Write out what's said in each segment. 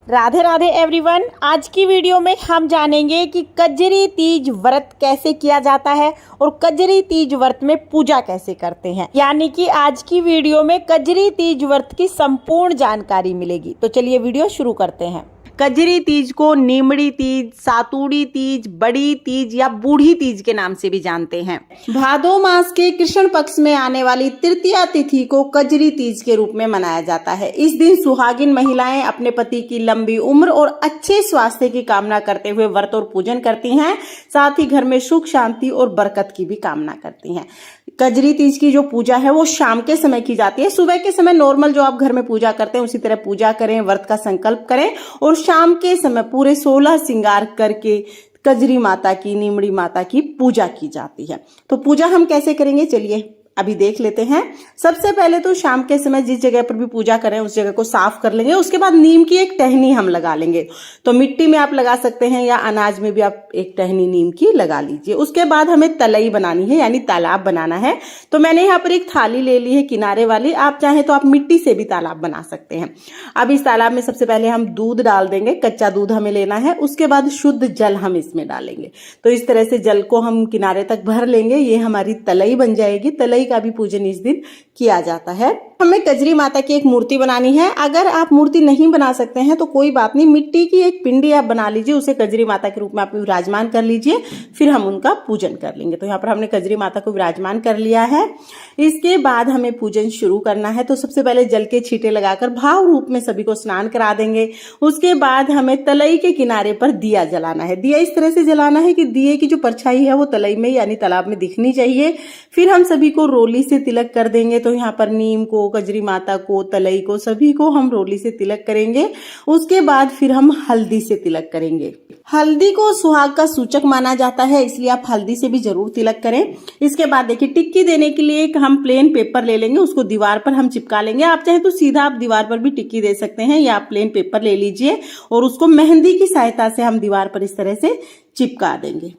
Radhe Radhe everyone. आज की video में हम जानेंगे कि कजरी तीज व्रत कैसे किया जाता है और कजरी तीज व्रत में पूजा कैसे करते हैं। यानी कि आज की वीडियो में कजरी तीज व्रत की संपूर्ण जानकारी मिलेगी। तो चलिए वीडियो शुरू करते हैं। कजरी तीज को नीमड़ी तीज, सातुड़ी तीज, बड़ी तीज या बूढ़ी तीज के नाम से भी जानते हैं। भादो मास के कृष्ण पक्ष में आने वाली तृतीया तिथि को कजरी तीज के रूप में मनाया जाता है। इस दिन सुहागिन महिलाएं अपने पति की लंबी उम्र और अच्छे स्वास्थ्य की कामना करते हुए व्रत और पूजन करती हैं। साथ ही घर में सुख शांति और बरकत की भी कामना करती हैं। कजरी तीज की जो पूजा है वो शाम के समय की जाती है। सुबह के समय नॉर्मल जो आप घर में पूजा करते हैं उसी तरह पूजा करें, व्रत का संकल्प करें और शाम के समय पूरे 16 श्रृंगार करके कजरी माता की, नीमड़ी माता की पूजा की जाती है। तो पूजा हम कैसे करेंगे चलिए अभी देख लेते हैं। सबसे पहले तो शाम के समय जिस जगह पर भी पूजा करें उस जगह को साफ कर लेंगे। उसके बाद नीम की एक टहनी हम लगा लेंगे। तो मिट्टी में आप लगा सकते हैं या अनाज में भी आप एक टहनी नीम की लगा लीजिए। उसके बाद हमें तलई बनानी है यानी तालाब बनाना है। तो मैंने यहाँ पर एक थाली ले ली है किनारे वाली। आप चाहें तो आप मिट्टी से भी तालाब बना सकते हैं। अब इस तालाब में सबसे पहले हम दूध डाल देंगे। कच्चा दूध हमें लेना है। उसके बाद शुद्ध जल हम इसमें डालेंगे। तो इस तरह से जल को हम किनारे तक भर लेंगे। ये हमारी तलई बन जाएगी। तलई का भी पूजन इस दिन किया जाता है। हमें कजरी माता की एक मूर्ति बनानी है। अगर आप मूर्ति नहीं बना सकते हैं तो कोई बात नहीं, मिट्टी की एक पिंडी आप बना लीजिए, उसे कजरी माता के रूप में आप विराजमान कर लीजिए, फिर हम उनका पूजन कर लेंगे। तो यहाँ पर हमने कजरी माता को विराजमान कर लिया है। इसके बाद हमें पूजन शुरू करना है। तो सबसे पहले जल के छींटे लगाकर भाव रूप में सभी को स्नान करा देंगे। उसके बाद हमें तलई के किनारे पर दिया जलाना है। दिया इस तरह से जलाना है कि दिए की जो परछाई है वो तलई में यानी तालाब में दिखनी चाहिए। फिर हम सभी को रोली से तिलक कर देंगे। तो यहाँ पर नीम को, कजरी माता को, तलई को, सभी को हम रोली से तिलक करेंगे। उसके बाद फिर हम हल्दी से तिलक करेंगे। हल्दी को सुहाग का सूचक माना जाता है, इसलिए आप हल्दी से भी जरूर तिलक करें। इसके बाद देखिए टिक्की देने के लिए एक हम प्लेन पेपर ले लेंगे, उसको दीवार पर हम चिपका लेंगे। आप चाहे तो सीधा आप दीवार पर भी टिक्की दे सकते हैं या आप प्लेन पेपर ले लीजिए और उसको मेहंदी की सहायता से हम दीवार पर इस तरह से चिपका देंगे।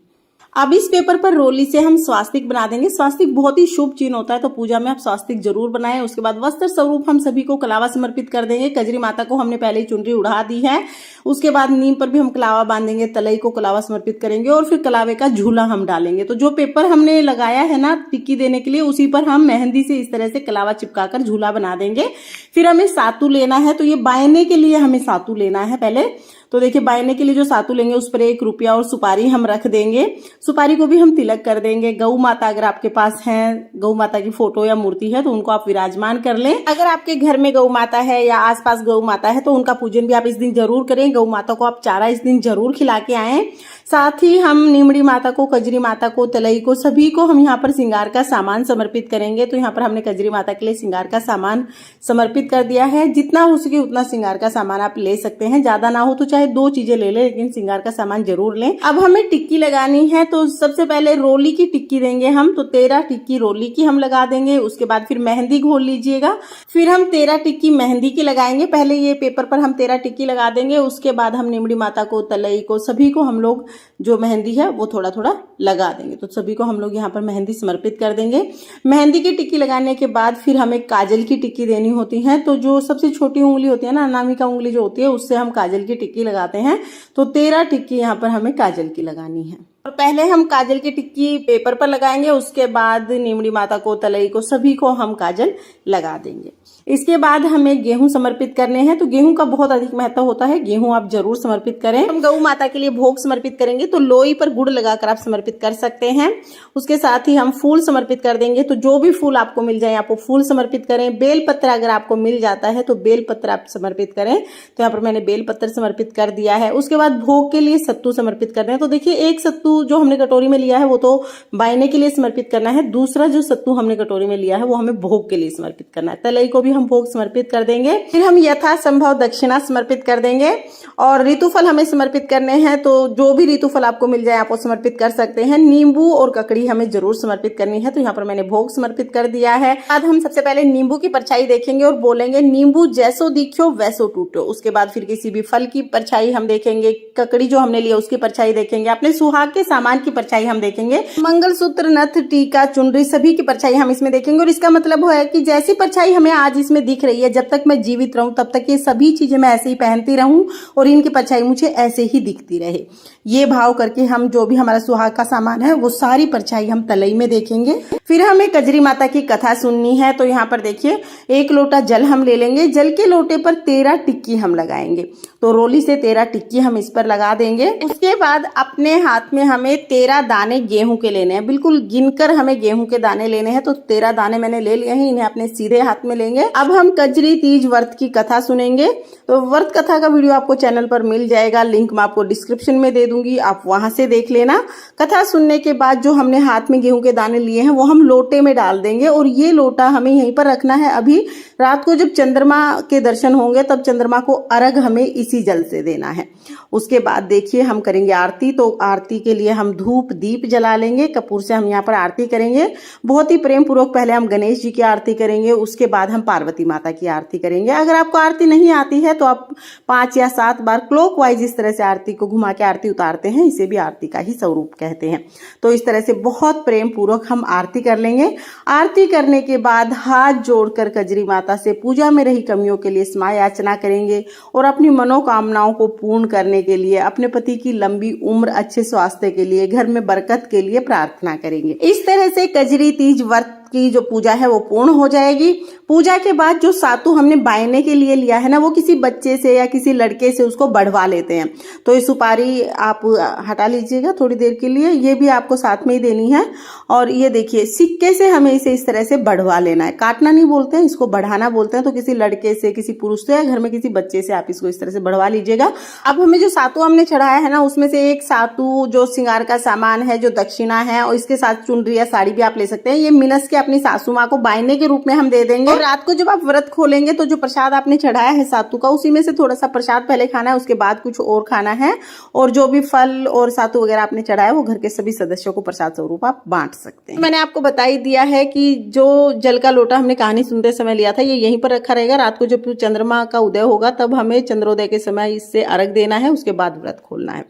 अब इस पेपर पर रोली से हम स्वास्तिक बना देंगे। स्वास्तिक बहुत ही शुभ चिन्ह होता है, तो पूजा में आप स्वास्तिक जरूर बनाएं। उसके बाद वस्त्र स्वरूप हम सभी को कलावा समर्पित कर देंगे। कजरी माता को हमने पहले ही चुनरी उड़ा दी है। उसके बाद नीम पर भी हम कलावा बांधेंगे, तलई को कलावा समर्पित करेंगे और फिर कलावे का झूला हम डालेंगे। तो जो पेपर हमने लगाया है ना टिक्की देने के लिए, उसी पर हम मेहंदी से इस तरह से कलावा चिपकाकर झूला बना देंगे। फिर हमें सातू लेना है। तो ये बायने के लिए हमें सातू लेना है पहले। तो देखिए बायने के लिए जो सातू लेंगे उस पर 1 रुपया और सुपारी हम रख देंगे। सुपारी को भी हम तिलक कर देंगे। गौ माता अगर आपके पास है, गौ माता की फोटो या मूर्ति है तो उनको आप विराजमान कर लें। अगर आपके घर में गौ माता है या आसपास गौ माता है तो उनका पूजन भी आप इस दिन जरूर करें। गौ माता को आप चारा इस दिन जरूर खिला के आए। साथ ही हम नीमड़ी माता को, कजरी माता को, तलई को, सभी को हम यहाँ पर श्रृंगार का सामान समर्पित करेंगे। तो यहाँ पर हमने कजरी माता के लिए श्रृंगार का सामान समर्पित कर दिया है। जितना हो सके उतना श्रृंगार का सामान आप ले सकते हैं। ज्यादा ना हो तो चाहे 2 चीजें ले लें, लेकिन श्रृंगार का सामान जरूर लें। अब हमें टिक्की लगानी है। तो सबसे पहले रोली की टिक्की देंगे हम। तो 13 टिक्की रोली की हम लगा देंगे। उसके बाद फिर मेहंदी घोल लीजिएगा। फिर हम 13 टिक्की मेहंदी की लगाएंगे। पहले ये पेपर पर हम 13 टिक्की लगा देंगे। उसके बाद हम नीमड़ी माता को, तलई को, सभी को हम लोग जो मेहंदी है वो थोड़ा थोड़ा लगा देंगे। तो सभी को हम लोग यहाँ पर मेहंदी समर्पित कर देंगे। मेहंदी की टिक्की लगाने के बाद फिर हमें काजल की टिक्की देनी होती है। तो जो सबसे छोटी उंगली होती है ना, अनामिका उंगली जो होती है, उससे हम काजल की टिक्की लगाते हैं। तो 13 टिक्की यहाँ पर हमें काजल की लगानी है। और पहले हम काजल की टिक्की पेपर पर लगाएंगे। उसके बाद नीमड़ी माता को, तलई को, सभी को हम काजल लगा देंगे। इसके बाद हमें गेहूं समर्पित करने हैं। तो गेहूं का बहुत अधिक महत्व होता है, गेहूं आप जरूर समर्पित करें। हम गौ माता के लिए भोग समर्पित करेंगे तो लोई पर गुड़ लगाकर आप समर्पित कर सकते हैं। उसके साथ ही हम फूल समर्पित कर देंगे। तो जो भी फूल आपको मिल जाए आप वो फूल समर्पित करें। बेलपत्र अगर आपको मिल जाता है तो बेलपत्र आप समर्पित करें। तो यहाँ पर मैंने बेलपत्र समर्पित कर दिया है। उसके बाद भोग के लिए सत्तू समर्पित करते हैं। तो देखिए एक सत्तू जो हमने कटोरी में लिया है वो तो बायने के लिए समर्पित करना है। दूसरा जो सत्तू हमने कटोरी में लिया है वो हमें भोग के लिए समर्पित करना है। तलई को भी हम भोग समर्पित कर देंगे। फिर हम यथासंभव दक्षिणा समर्पित कर देंगे और ऋतुफल हमें समर्पित करने हैं। तो जो भी ऋतुफल आपको मिल जाए आप वो समर्पित कर सकते हैं। नींबू और ककड़ी हमें जरूर समर्पित करनी है। तो यहाँ पर मैंने भोग समर्पित कर दिया है। बाद हम सबसे पहले नींबू की परछाई देखेंगे और बोलेंगे नींबू जैसो दिखो वैसो टूटो। उसके बाद फिर किसी भी फल की परछाई हम देखेंगे। ककड़ी जो हमने लिया उसकी परछाई देखेंगे। अपने सुहाग के सामान की परछाई हम देखेंगे। मंगलसूत्र, नथ, टीका, चुनरी, सभी की परछाई हम इसमें देखेंगे। और इसका मतलब है कि जैसी परछाई हमें आज इसमें दिख रही है, जब तक मैं जीवित रहूं तब तक ये सभी चीजें मैं ऐसे ही पहनती रहूं और इनकी परछाई मुझे ऐसे ही दिखती रहे। ये भाव करके हम जो भी हमारा सुहाग का सामान है वो सारी परछाई हम तलई में देखेंगे। फिर हमें कजरी माता की कथा सुननी है। तो यहाँ पर देखिए 1 लोटा जल हम ले लेंगे, जल के लोटे पर 13 टिक्की हम लगाएंगे। तो रोली से 13 टिक्की हम इस पर लगा देंगे। उसके बाद अपने हाथ में हमें 13 दाने गेहूं के लेने हैं, बिल्कुल गिनकर हमें गेहूं के दाने लेने हैं। तो 13 दाने मैंने ले लिए हैं, इन्हें अपने सीधे हाथ में लेंगे। अब हम कजरी तीज व्रत की कथा सुनेंगे। तो व्रत कथा का वीडियो आपको चैनल पर मिल जाएगा, लिंक मैं आपको डिस्क्रिप्शन में दे दूंगी, आप वहां से देख लेना। कथा सुनने के बाद जो हमने हाथ में गेहूं के दाने लिए हैं वो हम लोटे में डाल देंगे और ये लोटा हमें यहीं पर रखना है। अभी रात को जब चंद्रमा के दर्शन होंगे तब चंद्रमा को अर्घ हमें इसी जल से देना है। उसके बाद देखिए हम करेंगे आरती। तो आरती के लिए हम धूप दीप जला लेंगे, कपूर से हम यहाँ पर आरती करेंगे। बहुत ही प्रेम पूर्वक पहले हम गणेश जी की आरती करेंगे, उसके बाद हम पार्वती माता की आरती करेंगे। अगर आपको आरती नहीं आती है तो आप 5 या 7 बार क्लॉकवाइज इस तरह से आरती को घुमा के आरती उतारते हैं, इसे भी आरती का ही स्वरूप कहते हैं। तो इस तरह से बहुत प्रेम पूर्वक हम आरती कर लेंगे। आरती करने के बाद हाथ जोड़कर कजरी माता से पूजा में रही कमियों के लिए क्षमा याचना करेंगे और अपनी मनोकामनाओं को पूर्ण करने के लिए, अपने पति की लंबी उम्र, अच्छे स्वास्थ्य के लिए, घर में बरकत के लिए प्रार्थना करेंगे। इस तरह से कजरी तीज व्रत की जो पूजा है वो पूर्ण हो जाएगी। पूजा के बाद जो सातु हमने बायने के लिए लिया है ना, वो किसी बच्चे से या किसी लड़के से उसको बढ़वा लेते हैं। तो ये सुपारी आप हटा लीजिएगा थोड़ी देर के लिए, ये भी आपको साथ में ही देनी है। और ये देखिए सिक्के से हमें इसे इस तरह से बढ़वा लेना है, काटना नहीं बोलते हैं, इसको बढ़ाना बोलते हैं। तो किसी लड़के से, किसी पुरुष से या घर में किसी बच्चे से आप इसको इस तरह से बढ़वा लीजिएगा। अब हमें जो सातु हमने चढ़ाया है ना, उसमें से एक सातु जो श्रृंगार का सामान है, जो दक्षिणा है, और इसके साथ चुनरी या साड़ी भी आप ले सकते हैं, ये मिनस के अपनी सासू माँ को बायने के रूप में हम दे देंगे। और रात को जब आप व्रत खोलेंगे तो जो प्रसाद आपने चढ़ाया है सातु का, उसी में से थोड़ा सा प्रसाद पहले खाना है, उसके बाद कुछ और खाना है। और जो भी फल और सातु वगैरह आपने चढ़ाया वो घर के सभी सदस्यों को प्रसाद स्वरूप आप बांट सकते हैं। मैंने आपको बता ही दिया है कि जो जल का लोटा हमने कहानी सुनते समय लिया था, ये यहीं पर रखा रहेगा। रात को जब चंद्रमा का उदय होगा तब हमें चंद्रोदय के समय इससे अर्घ देना है, उसके बाद व्रत खोलना है।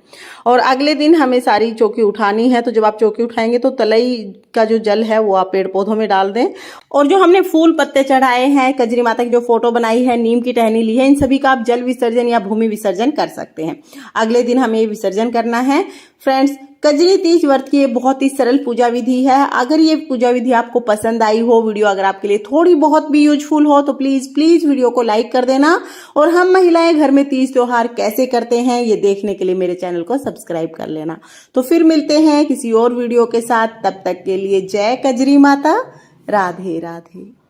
और अगले दिन हमें सारी चौकी उठानी है। तो जब आप चौकी उठाएंगे तो तलई का जो जल है वो आप पेड़ पौधों में डाल दें। और जो हमने फूल पत्ते चढ़ाए हैं, कजरी माता की जो फोटो बनाई है, नीम की टहनी ली है, इन सभी का आप जल विसर्जन या भूमि विसर्जन कर सकते हैं। अगले दिन हमें ये विसर्जन करना है। फ्रेंड्स, कजरी तीज व्रत की ये बहुत ही सरल पूजा विधि है। अगर ये पूजा विधि आपको पसंद आई हो, वीडियो अगर आपके लिए थोड़ी बहुत भी यूजफुल हो, तो प्लीज वीडियो को लाइक कर देना। और हम महिलाएं घर में तीज त्योहार कैसे करते हैं ये देखने के लिए मेरे चैनल को सब्सक्राइब कर लेना। तो फिर मिलते हैं किसी और वीडियो के साथ, तब तक के लिए जय कजरी माता, राधे राधे।